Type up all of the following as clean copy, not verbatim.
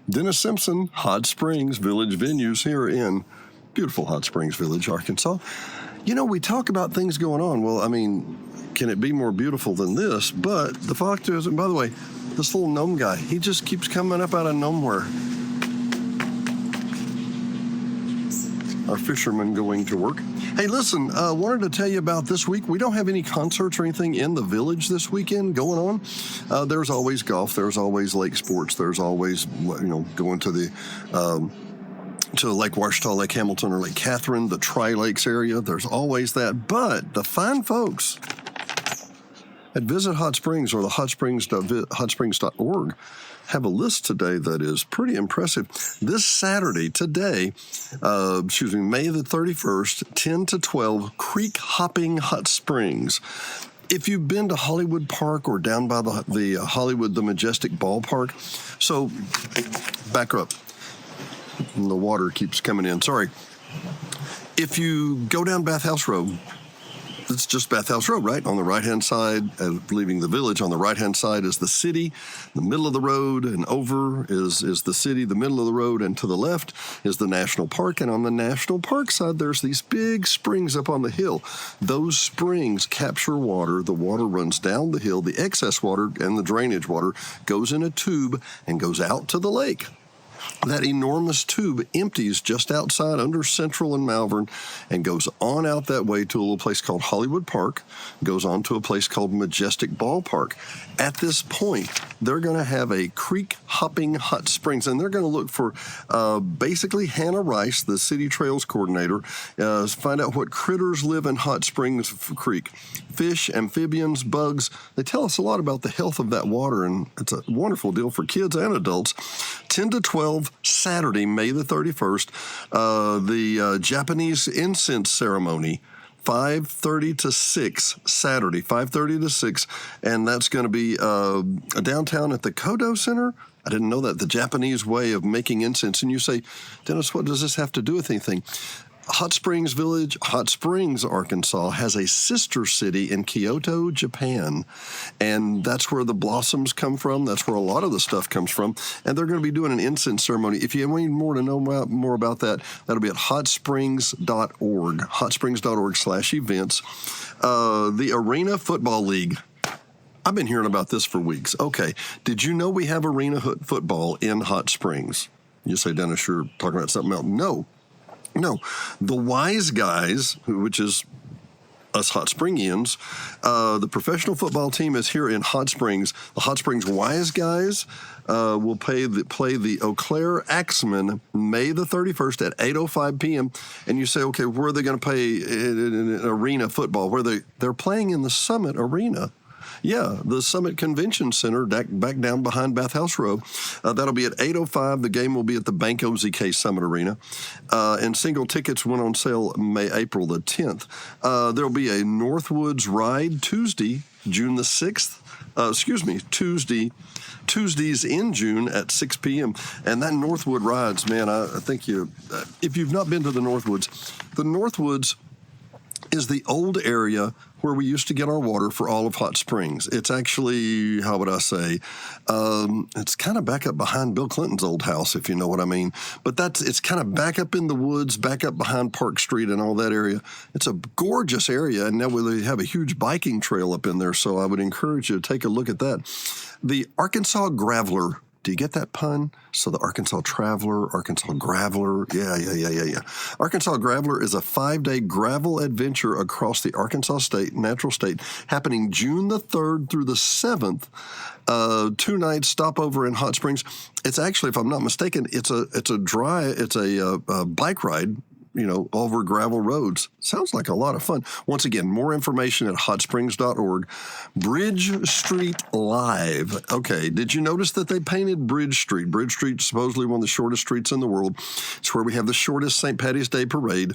Dennis Simpson, Hot Springs Village venues here in beautiful Hot Springs Village, Arkansas. You know, we talk about things going on. Well, I mean, can it be more beautiful than this? But the fact is, and by the way, this little gnome guy, he just keeps coming up out of nowhere. Our fishermen going to work. Hey, listen, wanted to tell you about this week. We don't have any concerts or anything in the village this weekend going on. There's always golf. There's always lake sports. There's always, going to the to Lake Washita, Lake Hamilton, or Lake Catherine, the Tri-Lakes area. There's always that. But the fine folks at Visit Hot Springs or the hotsprings.org have a list today that is pretty impressive. This Saturday, today, May the 31st, 10 to 12, Creek Hopping Hot Springs. If you've been to Hollywood Park or down by the Hollywood, the Majestic Ballpark, so back up. The water keeps coming in. Sorry. If you go down Bathhouse Road, it's just Bathhouse Road, right? On the right-hand side, leaving the village, on the right-hand side is the city. The middle of the road and over is the city. The middle of the road and to the left is the National Park. And on the National Park side, there's these big springs up on the hill. Those springs capture water. The water runs down the hill. The excess water and the drainage water goes in a tube and goes out to the lake. That enormous tube empties just outside under Central and Malvern and goes on out that way to a little place called Hollywood Park, goes on to a place called Majestic Ballpark. At this point, they're going to have a creek hopping hot springs, and they're going to look for basically Hannah Rice, the City Trails coordinator, find out what critters live in Hot Springs Creek. Fish, amphibians, bugs. They tell us a lot about the health of that water, and it's a wonderful deal for kids and adults. 10 to 12, Saturday, May the 31st, the Japanese incense ceremony, 5:30 to 6, Saturday, 5:30 to 6, and that's going to be downtown at the Kodo Center. I didn't know that, the Japanese way of making incense. And you say, Dennis, what does this have to do with anything? Hot Springs Village, Hot Springs, Arkansas, has a sister city in Kyoto, Japan, and that's where the blossoms come from. That's where a lot of the stuff comes from, and they're going to be doing an incense ceremony. If you need more to know more about that, that'll be at hotsprings.org, hotsprings.org/events. The Arena Football League. I've been hearing about this for weeks. Okay, did you know we have arena football in Hot Springs? You say, Dennis, you're talking about something else. No, the Wise Guys, which is us Hot Springians, the professional football team is here in Hot Springs. The Hot Springs Wise Guys will play the Eau Claire Axemen May the 31st at 8:05 p.m. And you say, okay, where are they going to play in arena football? They're playing in the Summit Arena. Yeah, the Summit Convention Center back down behind Bathhouse Road. That'll be at 8:05. The game will be at the Bank OZK Summit Arena. And single tickets went on sale April the 10th. There'll be a Northwoods ride Tuesday, June the 6th. Tuesdays in June at 6 p.m. And that Northwood rides, man, I think if you've not been to the Northwoods is the old area where we used to get our water for all of Hot Springs. It's actually, how would I say, it's kind of back up behind Bill Clinton's old house, if you know what I mean. But it's kind of back up in the woods, back up behind Park Street and all that area. It's a gorgeous area, and now they have a huge biking trail up in there, so I would encourage you to take a look at that. The Arkansas Graveler. Do you get that pun? So the Arkansas Traveler, Arkansas Graveler. Yeah. Arkansas Graveler is a 5-day gravel adventure across the Arkansas natural state, happening June the 3rd through the 7th. 2 nights stopover in Hot Springs. It's actually, if I'm not mistaken, it's a bike ride, over gravel roads. Sounds like a lot of fun. Once again, more information at hotsprings.org. Bridge Street Live. Okay, did you notice that they painted Bridge Street? Bridge Street, supposedly one of the shortest streets in the world. It's where we have the shortest St. Patty's Day parade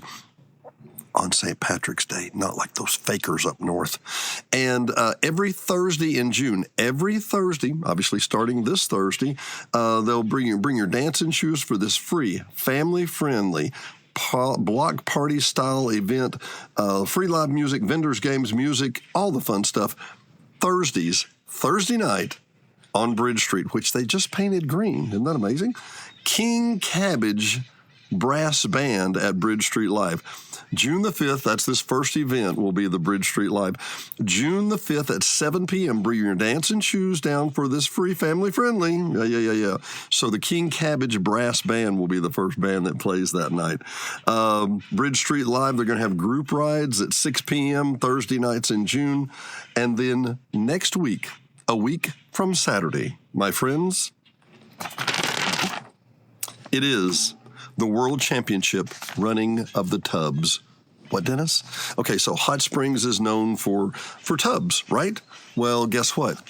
on St. Patrick's Day, not like those fakers up north. And every Thursday in June, obviously starting this Thursday, they'll bring your dancing shoes for this free, family-friendly block party style event, free live music, vendors, games, music, all the fun stuff. Thursday night on Bridge Street, which they just painted green. Isn't that amazing? King Cabbage Brass Band at Bridge Street Live. June the 5th, that's this first event, will be the Bridge Street Live. June the 5th at 7 p.m., bring your dancing shoes down for this free family-friendly. Yeah. So the King Cabbage Brass Band will be the first band that plays that night. Bridge Street Live, they're going to have group rides at 6 p.m. Thursday nights in June. And then next week, a week from Saturday, my friends, it is the World Championship running of the tubs. What, Dennis? Okay, so Hot Springs is known for tubs, right? Well, guess what?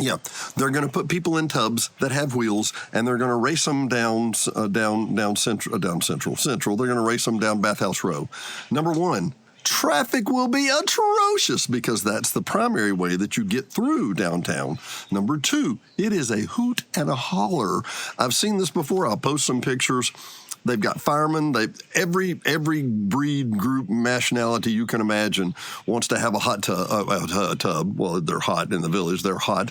Yeah, they're going to put people in tubs that have wheels, and they're going to race them down Central. They're going to race them down Bathhouse Row. Number one, traffic will be atrocious because that's the primary way that you get through downtown. Number two, it is a hoot and a holler. I've seen this before. I'll post some pictures. They've got firemen. Every breed, group, nationality you can imagine wants to have a hot tub. Well, they're hot in the village. They're hot.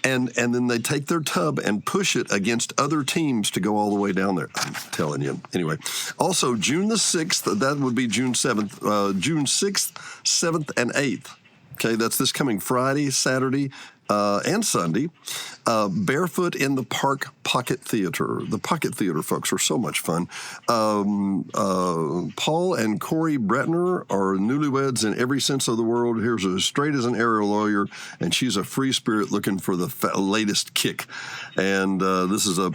And then they take their tub and push it against other teams to go all the way down there. I'm telling you. Anyway, also June the 6th, that would be June 7th, June 6th, 7th, and 8th. Okay, that's this coming Friday, Saturday, and Sunday. Barefoot in the Park Pocket Theater. The Pocket Theater folks are so much fun. Paul and Corey Bretner are newlyweds in every sense of the word. Here's as straight as an area lawyer, and she's a free spirit looking for the latest kick. And this is a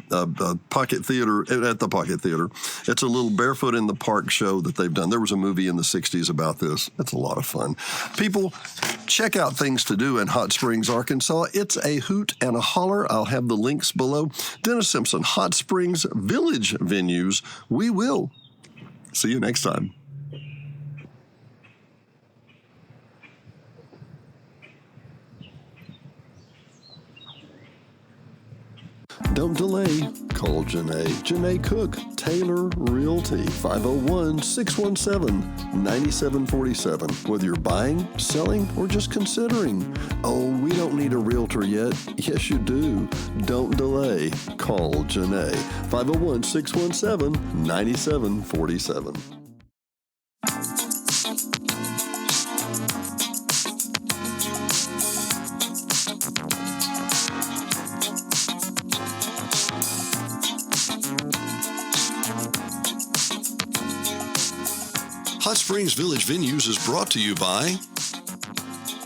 Pocket Theater, at the Pocket Theater. It's a little Barefoot in the Park show that they've done. There was a movie in the 60s about this. It's a lot of fun. People, check out things to do in Hot Springs, Arkansas. It's a hoot and a holler. I'll have the links below. Dennis Simpson, Hot Springs Village venues. We will see you next time. Don't delay. Call Janae. Janae Cook, Taylor Realty, 501-617-9747. Whether you're buying, selling, or just considering. Oh, we don't need a realtor yet. Yes, you do. Don't delay. Call Janae. 501-617-9747. Hot Springs Village Venues is brought to you by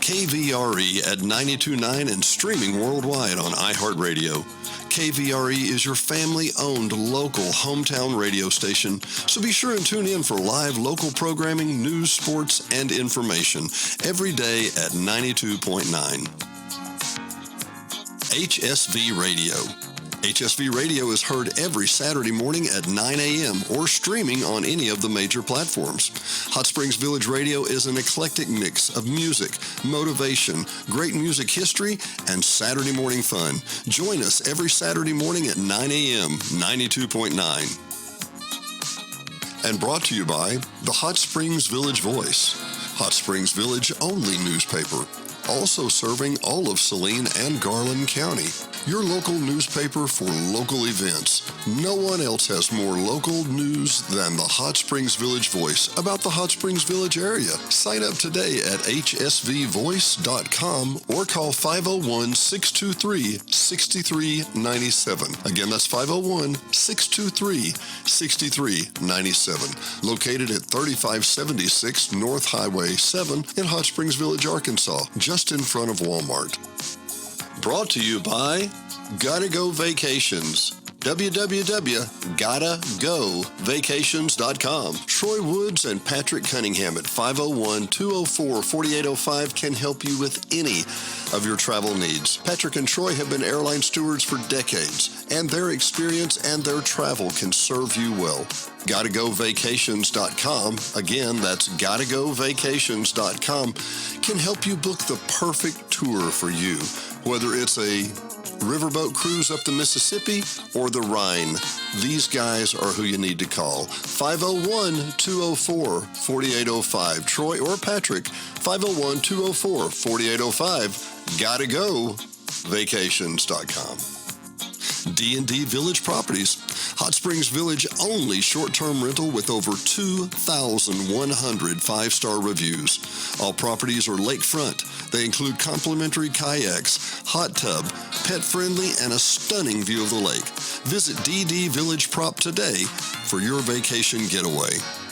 KVRE at 92.9 and streaming worldwide on iHeartRadio. KVRE is your family-owned local hometown radio station, so be sure and tune in for live local programming, news, sports, and information every day at 92.9. HSV Radio. HSV Radio is heard every Saturday morning at 9 a.m. or streaming on any of the major platforms. Hot Springs Village Radio is an eclectic mix of music, motivation, great music history, and Saturday morning fun. Join us every Saturday morning at 9 a.m., 92.9. And brought to you by the Hot Springs Village Voice, Hot Springs Village only newspaper. Also serving all of Saline and Garland County. Your local newspaper for local events. No one else has more local news than the Hot Springs Village Voice about the Hot Springs Village area. Sign up today at hsvvoice.com or call 501-623-6397. Again, that's 501-623-6397. Located at 3576 North Highway 7 in Hot Springs Village, Arkansas, just in front of Walmart. Brought to you by Gotta Go Vacations. www.gottagovacations.com. Troy Woods and Patrick Cunningham at 501-204-4805 can help you with any of your travel needs. Patrick and Troy have been airline stewards for decades, and their experience and their travel can serve you well. GottaGoVacations.com, again, that's GottaGoVacations.com, can help you book the perfect tour for you, whether it's a riverboat cruise up the Mississippi or the Rhine. These guys are who you need to call. 501-204-4805. Troy or Patrick, 501-204-4805. Gotta go vacations.com. D&D Village Properties. Hot Springs Village only short-term rental with over 2,100 five-star reviews. All properties are lakefront. They include complimentary kayaks, hot tub, pet-friendly, and a stunning view of the lake. Visit DD Village Prop today for your vacation getaway.